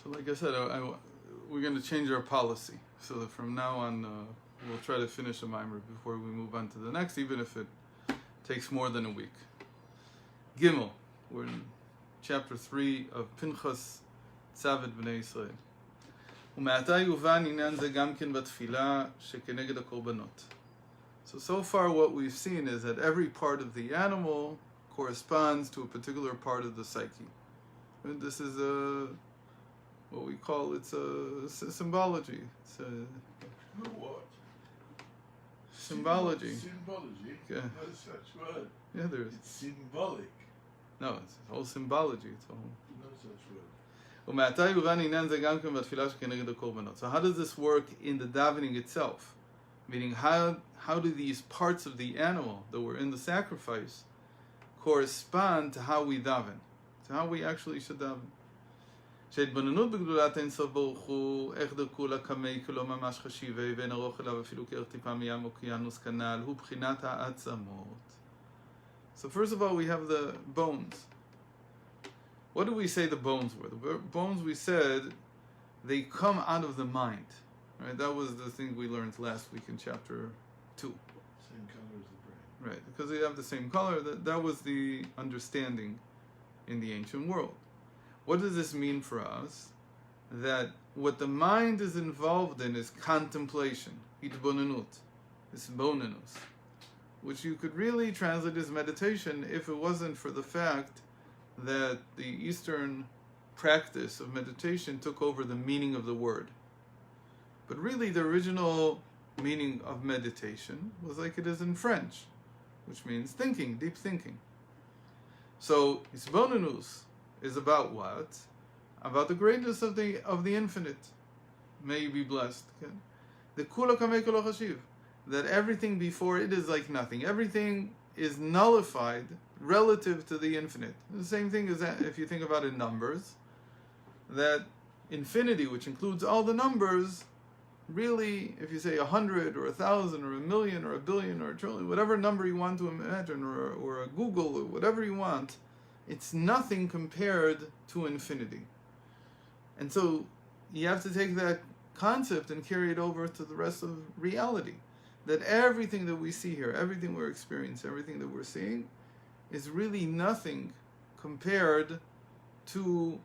So like I said, we're going to change our policy. So that from now on, we'll try to finish a mimer before we move on to the next, even if it takes more than a week. Gimel. We're in chapter 3 of Pinchas, Tzavet Bnei Yisrael. ומעתה יובן עניין זה גם כן בתפילה שכנגד הקורבנות. So far what we've seen is that every part of the animal corresponds to a particular part of the psyche. And this is what we call, it's a symbology. It's a what? Symbology. Symbology? Yeah. No such word. Yeah, there is. It's symbolic. No, it's all symbology. It's all. No such word. ומעתה יובן עניין זה גם כן בתפילה שכנגד הקורבנות. So how does this work in the davening itself? Meaning, how do these parts of the animal that were in the sacrifice correspond to how we daven, to how we actually should daven? שהתבוננות בגדולת אינסוף ברוך הוא, איך דרכו לקמי כלא ממש חשיבי, ואין ארוך אליו אפילו כערך טיפה מים אוקיינוס כנ"ל, הוא בחינת העצמות. So first of all, we have the bones. What do we say the bones were? The bones, we said, they come out of the mind. Right? That was the thing we learned last week in chapter 2. Same color as the brain. Right, because they have the same color. That was the understanding in the ancient world. What does this mean for us? That what the mind is involved in is contemplation, hitbonenut, this bonenus, which you could really translate as meditation if it wasn't for the fact that the Eastern practice of meditation took over the meaning of the word. But really the original meaning of meditation was like it is in French, which means thinking, deep thinking. So hisbonenus is about what? About the greatness of the infinite. May you be blessed. The kula kamei kol chashiv, that everything before it is like nothing. Everything is nullified relative to the infinite. The same thing as that if you think about it in numbers, that infinity, which includes all the numbers, really, if you say 100 or 1,000 or 1,000,000 or 1,000,000,000 or 1,000,000,000, whatever number you want to imagine, or a Google, or whatever you want, it's nothing compared to infinity. And so you have to take that concept and carry it over to the rest of reality. That everything that we see here, everything we're experiencing, everything that we're seeing, is really nothing compared to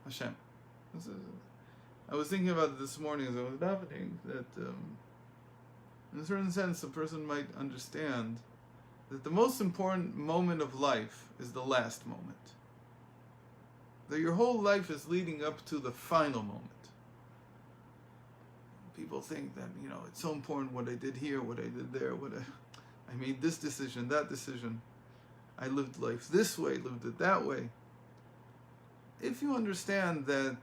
Hashem. I was thinking about it this morning as I was davening, that in a certain sense a person might understand that the most important moment of life is the last moment. That your whole life is leading up to the final moment. People think that, it's so important what I did here, what I did there, I made this decision, that decision. I lived life this way, lived it that way. If you understand that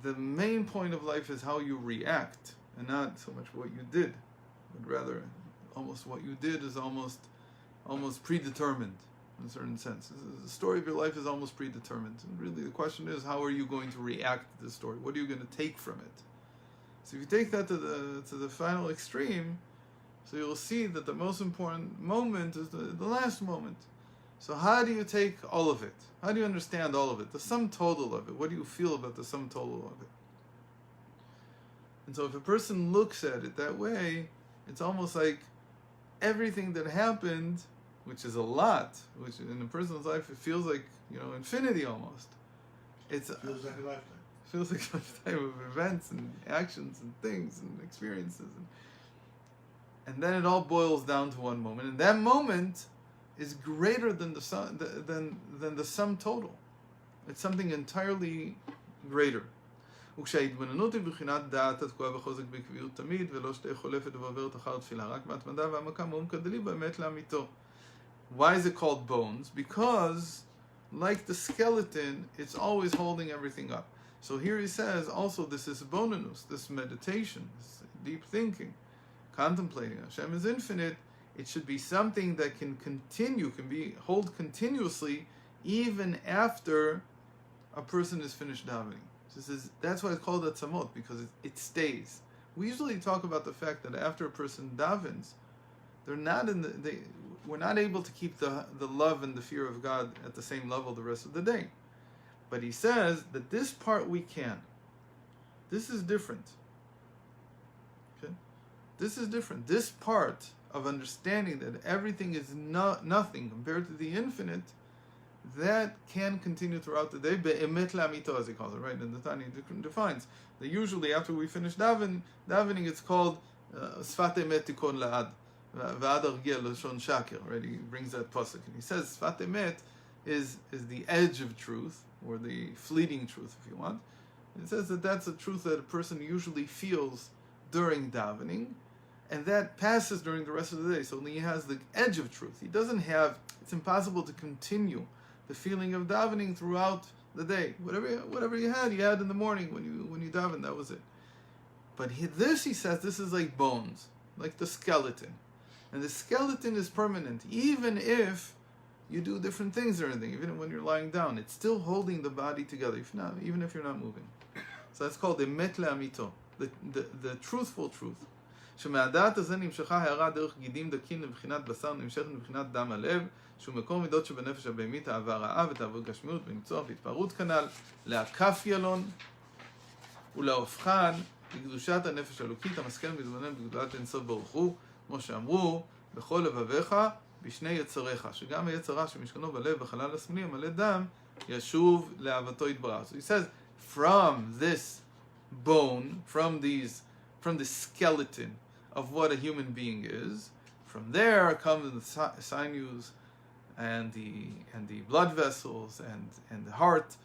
the main point of life is how you react, and not so much what you did, but rather almost what you did is almost predetermined in a certain sense. The story of your life is almost predetermined. And really the question is, how are you going to react to the story? What are you going to take from it? So if you take that to the final extreme, so you'll see that the most important moment is the last moment. So how do you take all of it? How do you understand all of it? The sum total of it. What do you feel about the sum total of it? And so if a person looks at it that way, it's almost like everything that happened, which is a lot, which in a person's life it feels like, infinity almost. Feels like a lifetime. Feels like a lifetime of events and actions and things and experiences. And then it all boils down to one moment. And that moment is greater than the sum total. It's something entirely greater. וכשההתבוננות היא בחינת דעת התקועה בחוזק בקביעות תמיד, ולא שתהיה חולפת ועוברת אחר תפילה, רק בהתמדה והעמקה מעומקא דלי באמת לאמיתו. Why is it called bones? Because, like the skeleton, it's always holding everything up. So here he says, also this is bonenus, this meditation, this deep thinking, contemplating. Hashem is infinite. It should be something that can continue, hold continuously, even after a person is finished davening. So that's why it's called atzamot, because it stays. We usually talk about the fact that after a person davens, we're not able to keep the love and the fear of God at the same level the rest of the day. But he says that this part we can. This is different. Okay? This is different. This part of understanding that everything is nothing compared to the infinite, that can continue throughout the day. Be'emet la'amito, as he calls it, right? And the Tanya defines that usually after we finish davening, it's called Sfat emet tikon la'ad. V'ad argia l'shon shaker, right? He brings that pasuk. And he says Sfat emet is the edge of truth, or the fleeting truth, if you want. It says that that's a truth that a person usually feels during davening, and that passes during the rest of the day. So when he has the edge of truth, he doesn't have, it's impossible to continue the feeling of davening throughout the day. Whatever you had in the morning when you daven, that was it. But he says, this is like bones, like the skeleton. And the skeleton is permanent, even if you do different things or anything, even when you're lying down, it's still holding the body together, even if you're not moving. So that's called the emet la'amito, the truthful truth. שמהדעת הזה נמשכה הערה דרך גידים דקים לבחינת בשר, נמשכת מבחינת דם הלב, שהוא מקור מידות שבנפש הבהמית, אהבה רעה ותאוות גשמיות וניצוח והתפארות כנ"ל, להקף ילון ולהופכן לקדושת הנפש האלוקית, המשכן ומתבונן בגדולת אינסוף ברוך הוא, כמו שאמרו, בכל לבביך, בשני יצריך, שגם היצרה שמשכנו בלב בחלל השמאלי המלא דם, ישוב לאהבתו יתברך. So he says, from this bone, from the skeleton of what a human being is, from there come the sinews and the blood vessels and the heart.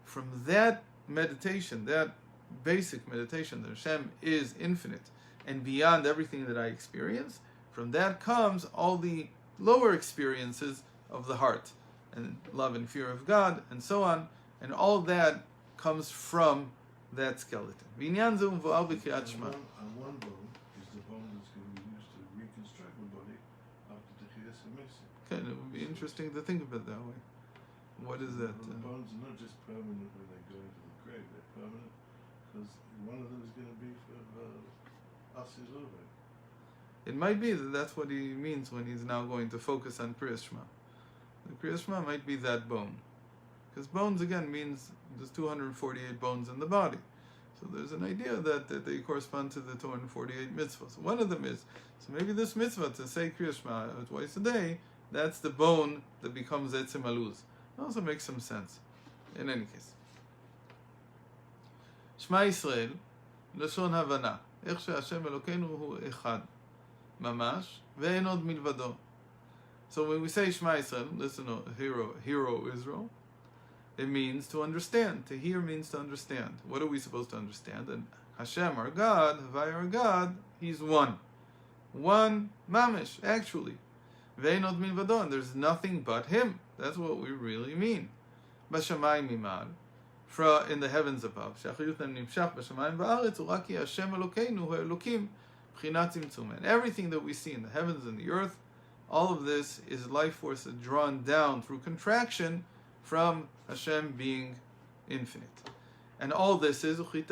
From that meditation, that basic meditation that Hashem is infinite and beyond everything that I experience, from that comes all the lower experiences of the heart, and love and fear of God, and so on, and all that comes from that skeleton. And one bone is the bone that's going to be used to reconstruct the body after the Chiyas HaMesim. Okay, it would be interesting to think of it that way. What is that? The bones are not just permanent when they go into the grave, they're permanent because one of them is going to be for us is over. It might be that that's what he means when he's now going to focus on Kriyas Shema. The Kriyas Shema might be that bone. Because bones, again, means there's 248 bones in the body. So there's an idea that they correspond to the 248 mitzvahs. One of them is, so maybe this mitzvah to say Kriyas Shema twice a day, that's the bone that becomes Etzem Aluz. It also makes some sense. In any case. Shema Yisrael, Lashon Havana. איך שהשם אלוקינו הוא אחד. ממש, ואין עוד מלבדו. So when we say Shema Yisrael, listen, hero Israel, it means to understand. To hear means to understand. What are we supposed to understand? And Hashem, our God, Havai, our God, He's one. One, mamish, actually. Ve'en od milvado, and there's nothing but Him. That's what we really mean. Bashamayim mimad, in the heavens above. Shachiyut nimshach bashamayim va'aretz, u'rak ki Hashem Elokeinu hu Elokim, b'chinat tzimtzum. And everything that we see in the heavens and the earth, all of this is life force that's drawn down through contraction from Hashem being infinite. And all this is it's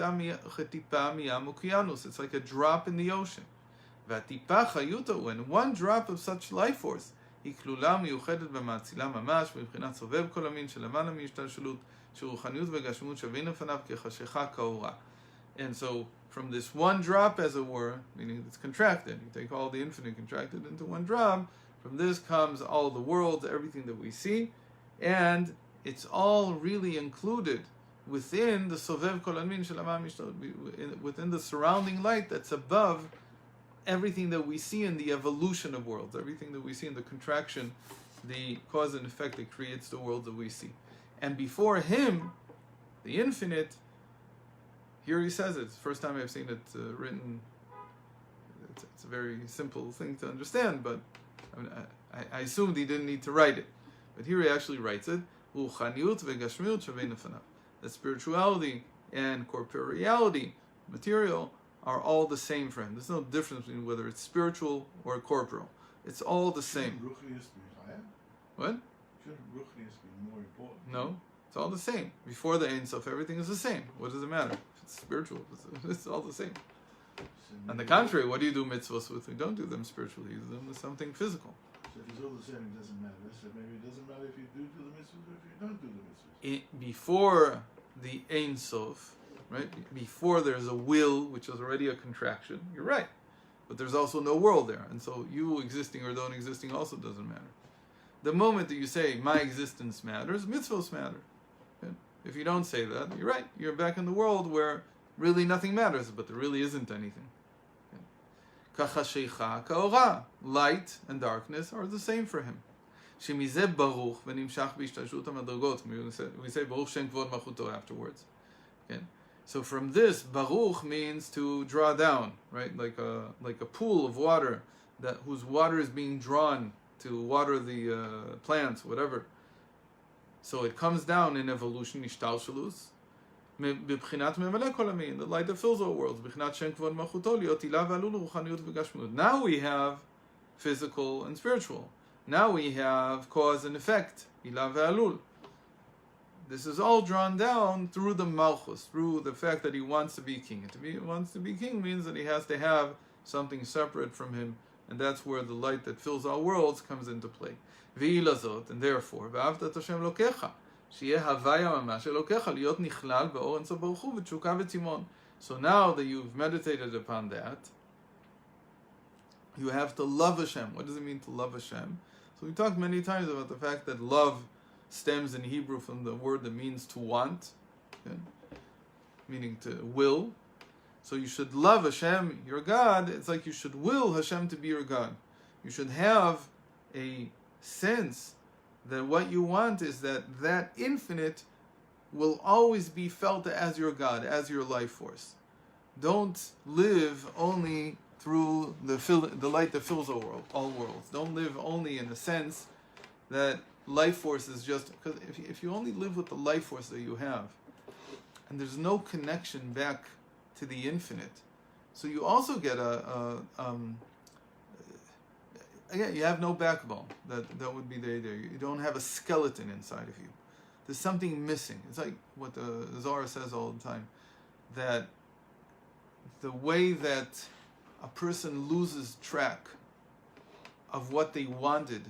like a drop in the ocean. And one drop of such life force, and so from this one drop, as it were, meaning it's contracted, you take all the infinite contracted into one drop, from this comes all the worlds, everything that we see, and it's all really included within the Sovev Kol Anmin Shel Amam Yishtal, within the surrounding light that's above everything that we see in the evolution of worlds, everything that we see in the contraction, the cause and effect that creates the world that we see. And before Him, the infinite, here he says it. It's the first time I've seen it written. It's a very simple thing to understand, but I assumed he didn't need to write it. But here he actually writes it. That spirituality and corporeality, material, are all the same for him. There's no difference between whether it's spiritual or corporal. It's all the same. What? Shouldn't ruchnius be more important? No, it's all the same. Before the Ein Sof, everything is the same. What does it matter? If it's spiritual, it's all the same. On the contrary, what do you do mitzvahs with? We don't do them spiritually. You do them with something physical. So if it's all the same, it doesn't matter. So maybe it doesn't matter if you do the mitzvahs or if you don't do the mitzvahs. Before the Ein Sof, right? Before there's a will, which is already a contraction, you're right. But there's also no world there. And so you existing or don't existing also doesn't matter. The moment that you say, my existence matters, mitzvahs matter. Okay? If you don't say that, you're right. You're back in the world where really nothing matters, but there really isn't anything. Kachasheicha kaora. Light and darkness are the same for him. Shemizeh baruch v'nimshach b'ishtashrut ha'madrogot. We say baruch shem kvod malchuto afterwards. Okay? So from this, baruch means to draw down, right? Like a pool of water whose water is being drawn to water the plants, whatever. So it comes down in evolution, ishtalshalus. בבחינת ממלא כל המין, the light that fills all worlds, בבחינת שם כבוד מלכותו, להיות הילה ועלול רוחניות וגשמיות. Now we have physical and spiritual. Now we have cause and effect, הילה ועלול. This is all drawn down through the malchus, through the fact that he wants to be king. And wants to be king means that he has to have something separate from him, and that's where the light that fills all worlds comes into play. והילזות, and therefore, ואהבת את השם אלוקיך. שיהיה הוויה ממש אלוקיך, להיות נכלל באור אינסוף ברוך הוא ותשוקה ותימון. So now that you've meditated upon that, you have to love Hashem. What does it mean to love Hashem? So we talked many times about the fact that love stems in Hebrew from the word that means to want, okay? Meaning to will. So you should love Hashem, your God. It's like you should will Hashem to be your God. You should have a sense that what you want is that infinite will always be felt as your God, as your life force. Don't live only through the light that fills all worlds. Don't live only in the sense that life force is just... Because if you only live with the life force that you have, and there's no connection back to the infinite, so you also get again, you have no backbone. That would be the idea. You don't have a skeleton inside of you. There's something missing. It's like what the Zohar says all the time, that the way that a person loses track of what they wanted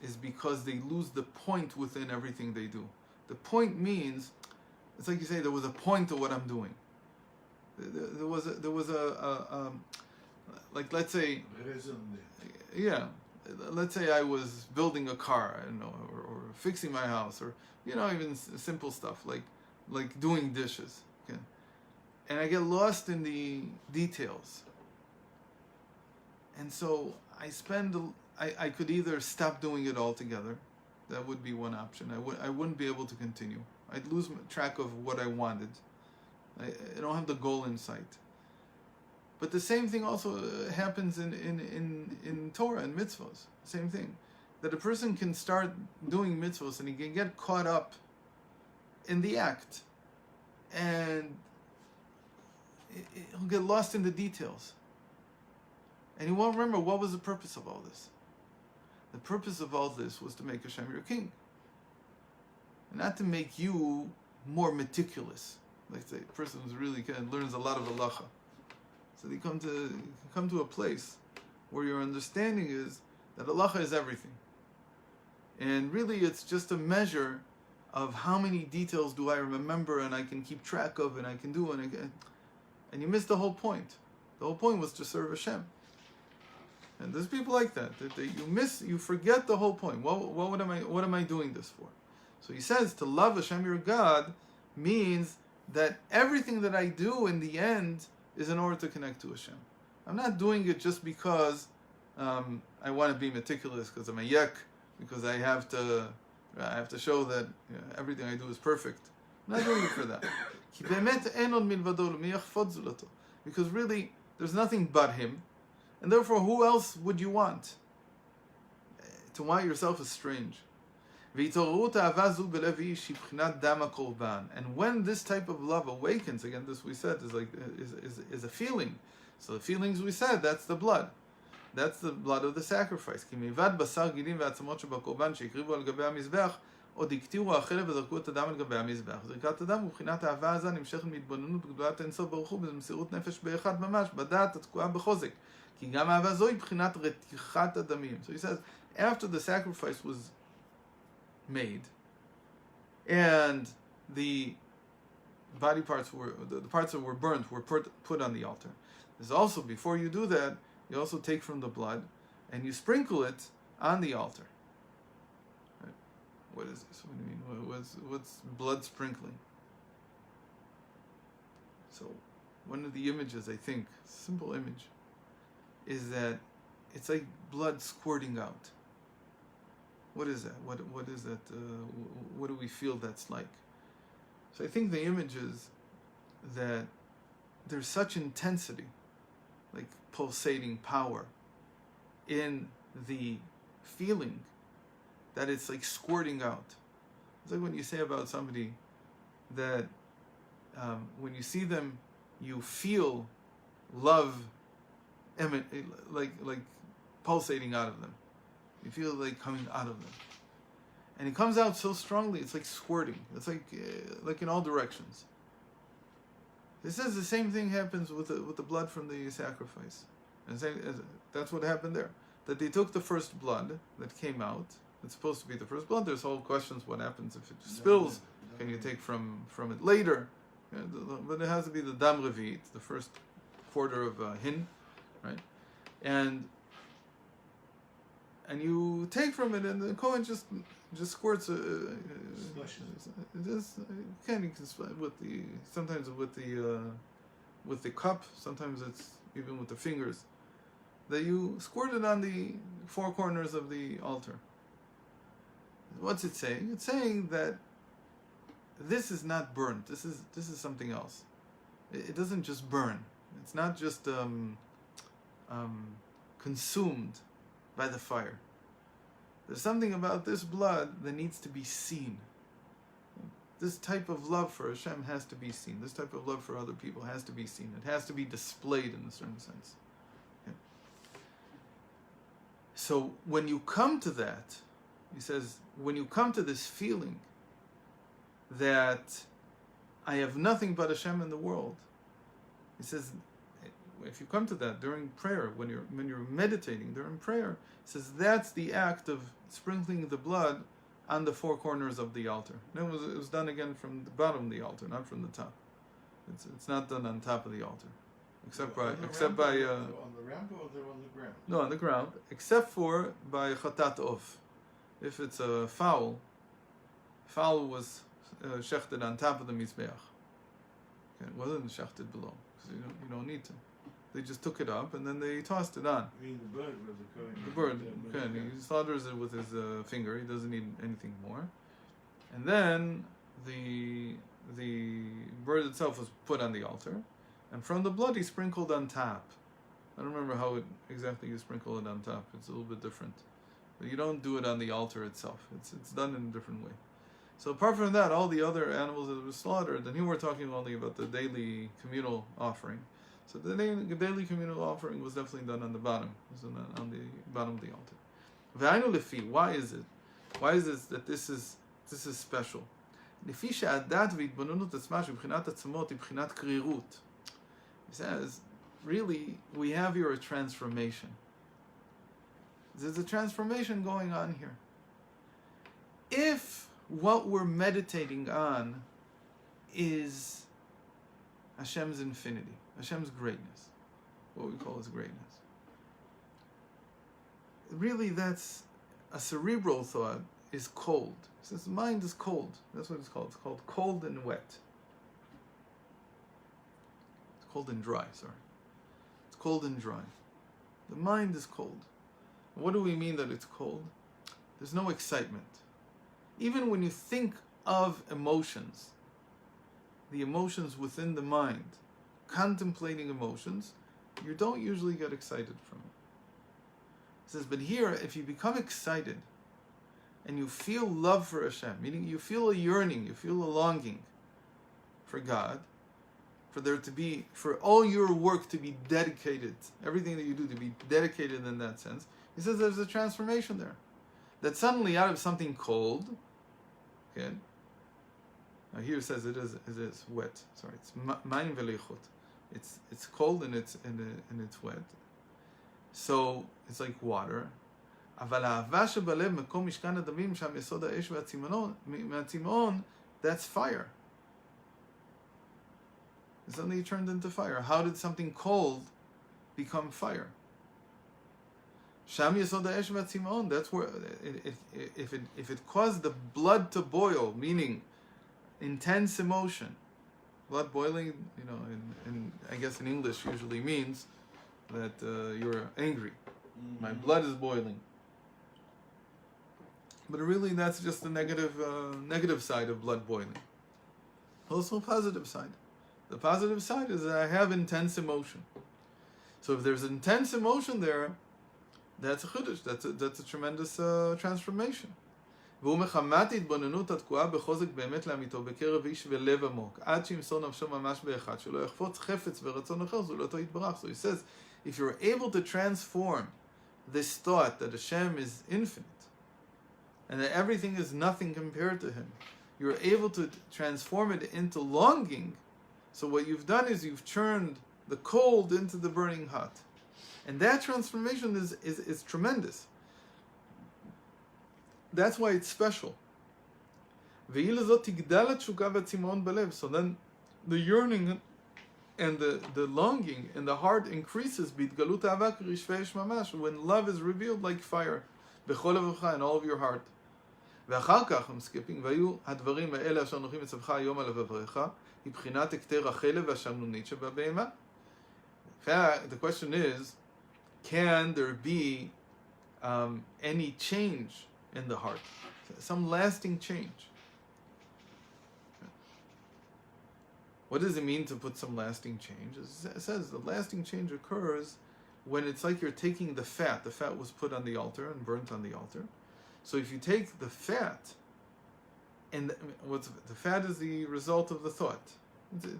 is because they lose the point within everything they do. The point means, it's like you say, there was a point to what I'm doing. There was a like, let's say, yeah, let's say I was building a car, I don't know, or fixing my house, or even simple stuff like doing dishes. Okay, and I get lost in the details, and so I could either stop doing it altogether. That would be one option. I wouldn't be able to continue. I'd lose track of what I wanted. I don't have the goal in sight. But the same thing also happens in Torah and mitzvahs. Same thing. That a person can start doing mitzvahs and he can get caught up in the act. And he'll get lost in the details. And he won't remember what was the purpose of all this. The purpose of all this was to make Hashem your king. And not to make you more meticulous. Like say, a person who really learns a lot of halacha. So you come to a place where your understanding is that halacha is everything. And really it's just a measure of how many details do I remember and I can keep track of and I can do and you miss the whole point. The whole point was to serve Hashem. And there's people like that you forget the whole point. What am I doing this for? So he says to love Hashem your God means that everything that I do in the end is in order to connect to Hashem. I'm not doing it just because I want to be meticulous, because I'm a yek, because I have to show that everything I do is perfect. I'm not doing it for that. Because really, there's nothing but Him, and therefore, who else would you want? To want yourself is strange. And when this type of love awakens, again, this we said is a feeling. So the feelings we said, that's the blood. That's the blood of the sacrifice. עוד הקטירו החלב וזרקו את הדם על גבי המזבח. זריקת הדם ובחינת האהבה הזה נמשכת מהתבוננות בגדולת האינסוף ברוך הוא במסירות נפש באחד ממש, בדעת התקועה בחוזק. כי גם האהבה זו היא בחינת רתיחת הדמים. So he says, after the sacrifice was made, and the body parts were, the parts that were burnt were put on the altar. There's also, before you do that, you also take from the blood and you sprinkle it on the altar. Right? What is this? What do you mean? What's blood sprinkling? So, one of the images, I think, simple image, is that it's like blood squirting out. What is that? What is that? What do we feel that's like? So I think the image is that there's such intensity, like pulsating power, in the feeling that it's like squirting out. It's like when you say about somebody that when you see them, you feel love, like pulsating out of them. You feel like coming out of them, and it comes out so strongly. It's like squirting. It's like in all directions. It says the same thing happens with the blood from the sacrifice, and that's what happened there. That they took the first blood that came out. It's supposed to be the first blood. There's whole questions: what happens if it spills? Can you take from it later? But it has to be the dam revit, the first quarter of hin, right? And you take from it, and the Kohen just squirts. Just can sometimes with the cup. Sometimes it's even with the fingers. That you squirt it on the four corners of the altar. What's it saying? It's saying that this is not burnt. This is something else. It doesn't just burn. It's not just consumed by the fire. There's something about this blood that needs to be seen. This type of love for Hashem has to be seen. This type of love for other people has to be seen. It has to be displayed in a certain sense. Okay. So when you come to that, he says, when you come to this feeling that I have nothing but Hashem in the world, he says, if you come to that during prayer, when you're meditating during prayer, he says that's the act of sprinkling the blood on the four corners of the altar. And it was done again from the bottom of the altar, not from the top. It's not done on top of the altar, except by on the ramp, or they're on the ground? No, on the ground, except for by chatat of. If it's a fowl was shechted on top of the mizbeach. Okay, it wasn't shechted below, because you don't need to. They just took it up and then they tossed it on. I mean, the bird was a Kohen. The bird, okay, he slaughters it with his finger. He doesn't need anything more. And then the bird itself was put on the altar, and from the blood he sprinkled on top. I don't remember how exactly you sprinkle it on top. It's a little bit different. But you don't do it on the altar itself. It's done in a different way. So apart from that, all the other animals that were slaughtered, and here we're talking only about the daily communal offering. So the daily communal offering was definitely done on the bottom. It was on the bottom of the altar. V'ainu lefi, why is it? Why is it that this is special? Lefi she'adat v'itbonunut atzma sheb'chinat atzamot ib'chinat krirut. He says, really, we have here a transformation. There's a transformation going on here. If what we're meditating on is Hashem's infinity, Hashem's greatness, what we call His greatness, really that's a cerebral thought, is cold. It says the mind is cold. That's what it's called. It's called cold and wet. It's cold and dry, sorry. It's cold and dry. The mind is cold. What do we mean that it's cold? There's no excitement. Even when you think of emotions, the emotions within the mind, contemplating emotions, you don't usually get excited from it. It says, but here, if you become excited and you feel love for Hashem, meaning you feel a yearning, you feel a longing for God, for all your work to be dedicated, everything that you do to be dedicated in that sense, he says there's a transformation there. That suddenly out of something cold, Okay. Now here it says it is wet. Sorry, it's mayim v'leichut. It's cold and it's wet. So it's like water. אבל האהבה שבלב מקום משכן הדמים שם יסוד האש מהצמאון, that's fire. Suddenly it turned into fire. How did something cold become fire? שם יסוד האש והצמאון, that's where if it caused the blood to boil, meaning intense emotion. Blood boiling, in I guess in English usually means that you're angry. My blood is boiling. But really that's just the negative side of blood boiling. Also positive side. The positive side is that I have intense emotion. So if there's intense emotion there, that's a chiddush. That's a tremendous transformation. והוא מחמת התבוננות התקועה בחוזק באמת לאמיתו בקרב איש ולב עמוק עד שימסור נפשו ממש באחד שלא יחפוץ חפץ ורצון אחר זולתו יתברך. So he says, if you're able to transform this thought that Hashem is infinite and that everything is nothing compared to him, you're able to transform it into longing. So what you've done is you've turned the cold into the burning hot. And that transformation is tremendous. That's why it's special. So then the yearning and the longing in the heart increases when love is revealed like fire in all of your heart. ואחר כך, I'm skipping, והיו הדברים האלה אשר נוחים מצווך היום על לבבך, מבחינת הקטר החלב והשמנונית שבבהמה. The question is, can there be any change in the heart? Some lasting change. What does it mean to put some lasting change? It says the lasting change occurs when it's like you're taking the fat. The fat was put on the altar and burnt on the altar. So if you take the fat, and the fat is the result of the thought.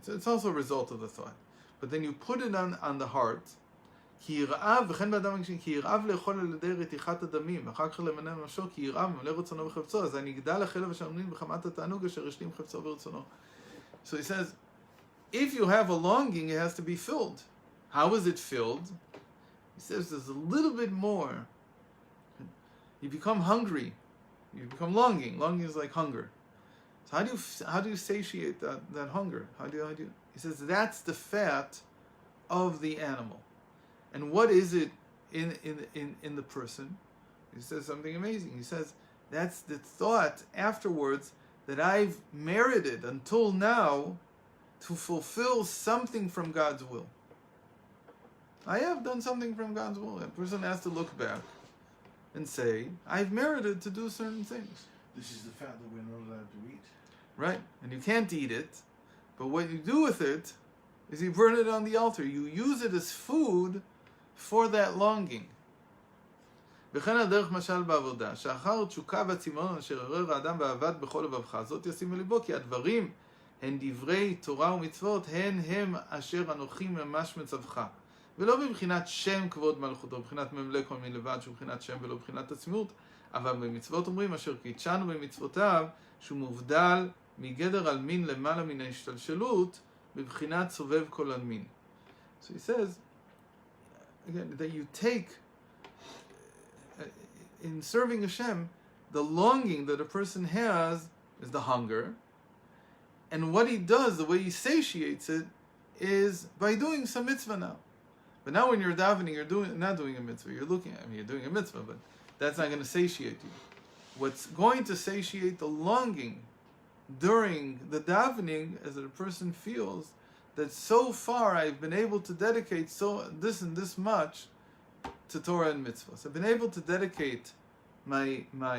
It's also a result of the thought. But then you put it on the heart. כי ירעב, וכן באדם מגשים, כי ירעב לאכול על ידי רתיחת הדמים, אחר כך למנה נפשו, כי ירעב ממלא רצונו וחפצו, אז אני אגדל החלב השמנונים בחמת התענוג אשר השלים חפצו ורצונו. So he says, if you have a longing, it has to be filled. How is it filled? He says there's a little bit more. You become hungry. You become longing. Longing is like hunger. So how do you satiate that hunger? How do you? He says that's the fat of the animal. And what is it in the person? He says something amazing. He says that's the thought afterwards that I've merited until now to fulfill something from God's will. I have done something from God's will. A person has to look back and say, I've merited to do certain things. This is the fat that we're not allowed to eat. Right. And you can't eat it. But what you do with it is you burn it on the altar. You use it as food for that longing. וכן הדרך משל בעבודה, שאחר תשוקה והצימאון אשר עורר האדם ועבד בכל לבבך, זאת ישים לליבו, כי הדברים הן דברי תורה ומצוות, הן הם אשר אנוכי ממש מצווך. ולא בבחינת שם כבוד מלכותו, בבחינת ממלא כל מין לבד, שהוא בבחינת שם ולא בבחינת עצמיות, אבל במצוות אומרים אשר קידשנו במצוותיו, שהוא מובדל מגדר על מין למעלה מן ההשתלשלות, בבחינת סובב כל המין. So he says, again, that you take, in serving Hashem, the longing that a person has is the hunger, and what he does, the way he satiates it, is by doing some mitzvah now. But now when you're davening, you're not doing a mitzvah, you're doing a mitzvah, but that's not going to satiate you. What's going to satiate the longing during the davening is that a person feels that so far I've been able to dedicate this and this much to Torah and mitzvahs. I've been able to dedicate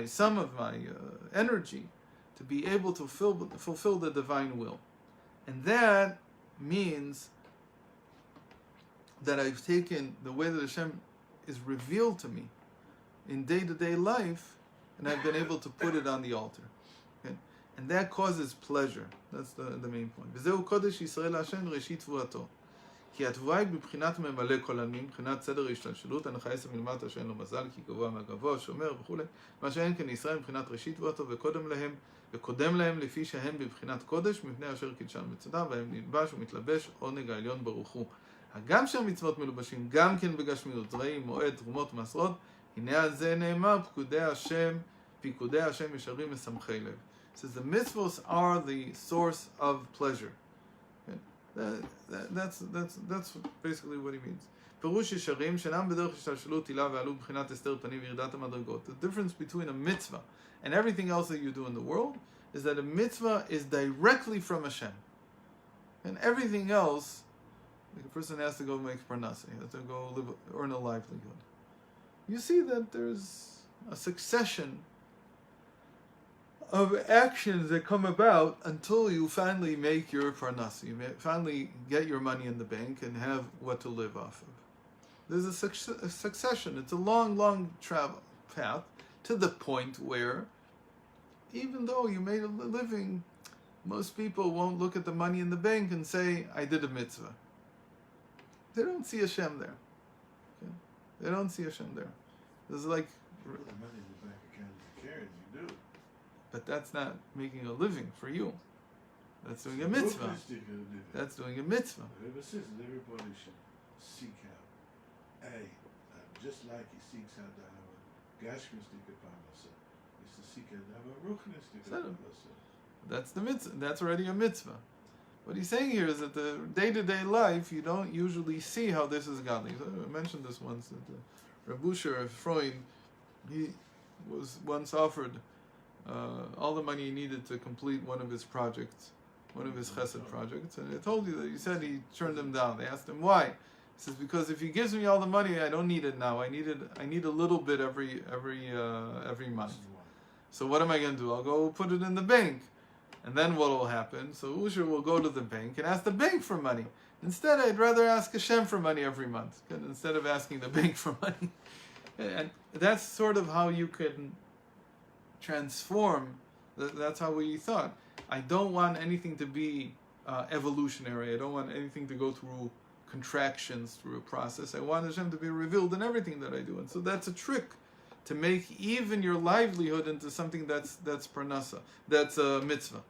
some of my energy to be able to fulfill the divine will. And that means that I've taken the way that Hashem is revealed to me in day-to-day life, and I've been able to put it on the altar. Okay? And that causes pleasure. That's the main point. וזהו קודש ישראל להשם ראשית תבואתו. כי התבואה היא בבחינת ממלא כל עלמין, בבחינת סדר השתלשלות, הנחה עשר מלמטה שאין לו מזל, כי גבוה מהגבוה, שומר וכו'. מה שאין כן ישראל מבחינת ראשית תבואתו, וקודם להם וקודם להם לפי שהם בבחינת קודש, מפני אשר קידשן מצדה, והם נלבש ומתלבש עונג העליון ברוך הוא. הגם שהמצוות מלובשים, גם כן בגשמיות, זרעים, מועד, תרומות, מעשרות, הנה על זה נאמר, פיקודי השם ישרים משמחי לב. It says the mitzvahs are the source of pleasure. Okay? That's basically what he means. פירוש ישרים שאינם בדרך השתלשלות תהילה ועלו בבחינת הסתר פנים וירידת המדרגות. The difference between a mitzvah and everything else that you do in the world is that a mitzvah is directly from Hashem. And everything else, like a person has to go make parnasa, he has to go earn a livelihood. You see that there's a succession of actions that come about until you finally make your parnasa. You finally get your money in the bank and have what to live off of. There's a succession. It's a long, long travel path to the point where, even though you made a living, most people won't look at the money in the bank and say, I did a mitzvah. They don't see Hashem there. Okay? They don't see Hashem there. There's like... You put the money in the bank account as a Karen, you do. But that's not making a living for you. That's doing a mitzvah. That's doing a mitzvah. Whoever says that everybody should seek out, just like he seeks out to have a gashmistic parnasa, is to seek out to have a ruchnistic parnasa. That's the mitzvah. That's already a mitzvah. What he's saying here is that the day-to-day life, you don't usually see how this is godly. I mentioned this once. That Reb Usher of Freud, he was once offered all the money he needed to complete one of his projects, one of his chesed projects, and I told you that he said he turned them down. They asked him why. He says, because if he gives me all the money, I don't need it now. I need a little bit every month. So what am I going to do? I'll go put it in the bank. And then what will happen? So Usher will go to the bank and ask the bank for money. Instead, I'd rather ask Hashem for money every month, instead of asking the bank for money. And that's sort of how you can transform. That's how we thought. I don't want anything to be evolutionary. I don't want anything to go through contractions, through a process. I want Hashem to be revealed in everything that I do. And so that's a trick, to make even your livelihood into something that's parnasa, that's a mitzvah.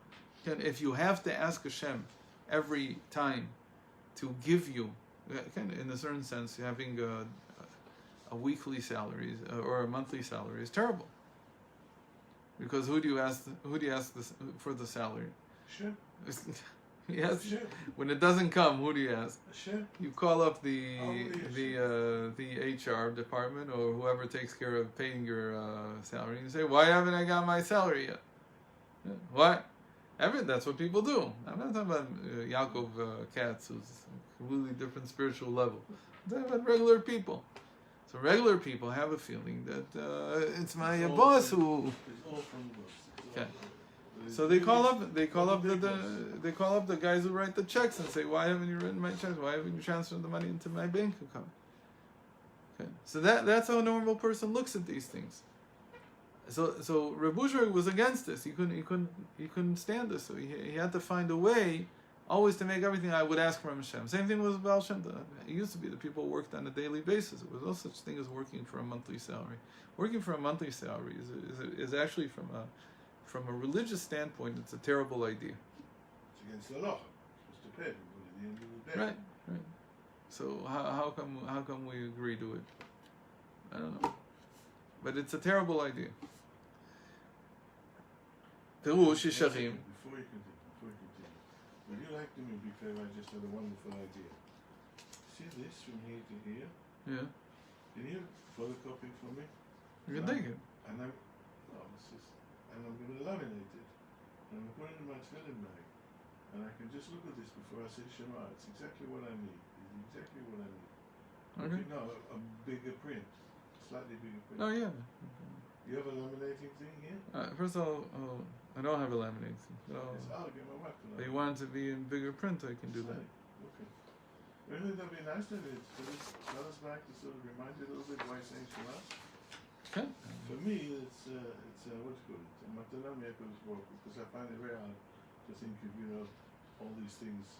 And if you have to ask Hashem every time to give you, in a certain sense, having a weekly salary or a monthly salary is terrible. Because who do you ask for the salary? Hashem. Yes. When it doesn't come, who do you ask? Hashem. You call up the HR department or whoever takes care of paying your salary, and you say, "Why haven't I got my salary yet?" What? That's what people do. I'm not talking about Yaakov Katz, who's a completely different spiritual level. I'm talking about regular people. So regular people have a feeling that it's my boss who. It's all from the boss. Okay. So they call up the guys who write the checks and say, "Why haven't you written my checks? Why haven't you transferred the money into my bank account?" Okay. So that's how a normal person looks at these things. So Reb Usher was against this. He couldn't stand this. So he had to find a way always to make everything I would ask from Hashem. Same thing with Baal Shem Tov. It used to be that people worked on a daily basis. There was no such thing as working for a monthly salary. Working for a monthly salary is actually from a religious standpoint, it's a terrible idea. It's against the law. It's to pay people at the end of the day. Right. So how come we agree to it? I don't know. But it's a terrible idea. Pirush Yesharim. Before you continue, would you like to me be fair? I just had a wonderful idea. See this from here to here? Yeah. Can you photocopy for me? You can take it. And I'm going to laminate it. And I'm going to put it in my tefillin bag. And I can just look at this before I say Shema. It's exactly what I need. Okay. No, a bigger print. Slightly bigger print. Oh, yeah. You have a laminating thing here? First of all, I don't have a laminating thing. I'll get my wife to If you want it to be in bigger print, I can do that. Okay. Really, that'd be nice that it's for this fellas back to sort of remind you a little bit why saying Shema. Okay. For me, it's what's good. It's a matana me'akadosh baruch hu, because I find it very hard to think of, all these things.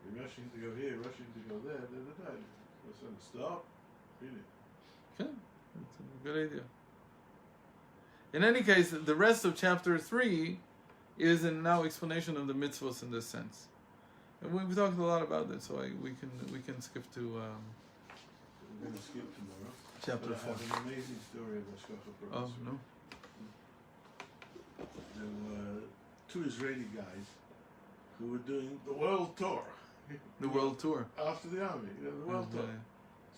You're rushing to go here, rushing to go there, Stop. Really. Okay. That's a good idea. In any case, the rest of chapter 3 is a now explanation of the mitzvahs in this sense. And we've talked a lot about that, so we can skip to We're going to skip tomorrow. chapter But I 4. have an amazing story of Hashgacha Oh, Pratis. no. There were two Israeli guys who were doing the world tour. The world tour. After the army, the world tour. Yeah.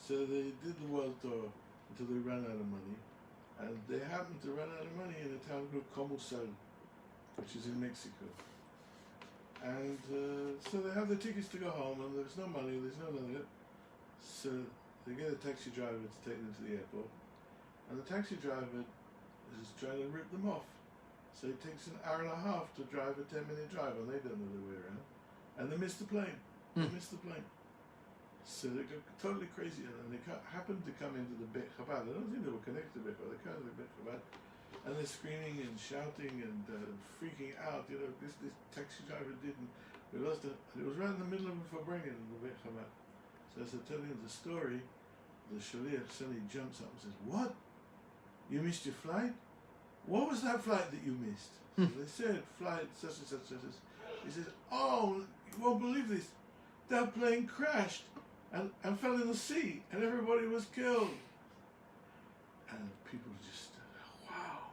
So they did the world tour until they ran out of money. And they happened to run out of money in a town called Communal, which is in Mexico. And so they have their tickets to go home, and there's no money, there's no nothing. So they get a taxi driver to take them to the airport. And the taxi driver is trying to rip them off. So it takes an hour and a half to drive a 10-minute drive, and they don't know their way around. And they miss the plane. They miss the plane. So they go totally crazy, and they happen to come into the Bet Chabad. I don't think they were connected to Bet Chabad. They come to the Bet Chabad, and they're screaming and shouting and freaking out. You know, this taxi driver didn't. We lost it. And it was right in the middle of a bringing in the Bet Chabad. So as I tell you the story, the shaliach suddenly jumps up and says, "What? You missed your flight? What was that flight that you missed?" So they said, "Flight such and such and such." He says, "Oh, you won't believe this. That plane crashed and fell in the sea, and everybody was killed." And people just, wow,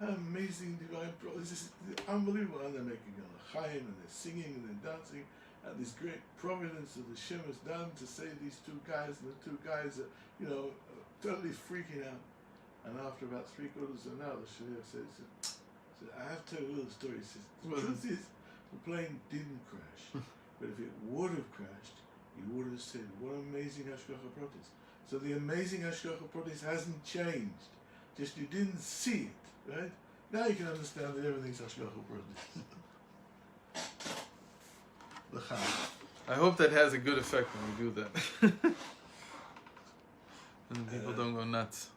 amazing divine providence. This is unbelievable. And they're making a l'chaim, and they're singing, and they're dancing, and this great providence that the Shem has done to save these two guys, and the two guys are, you know, totally freaking out. And after about 3/4 of an hour, the shaliach says, "I have to tell you a little story." He says, "The truth is, the plane didn't crash, but if it would have crashed, you would have said, what amazing Hashgacha Pratis." So the amazing Hashgacha Pratis hasn't changed. Just you didn't see it, right? Now you can understand that everything's Hashgacha Pratis. I hope that has a good effect when we do that. And people don't go nuts.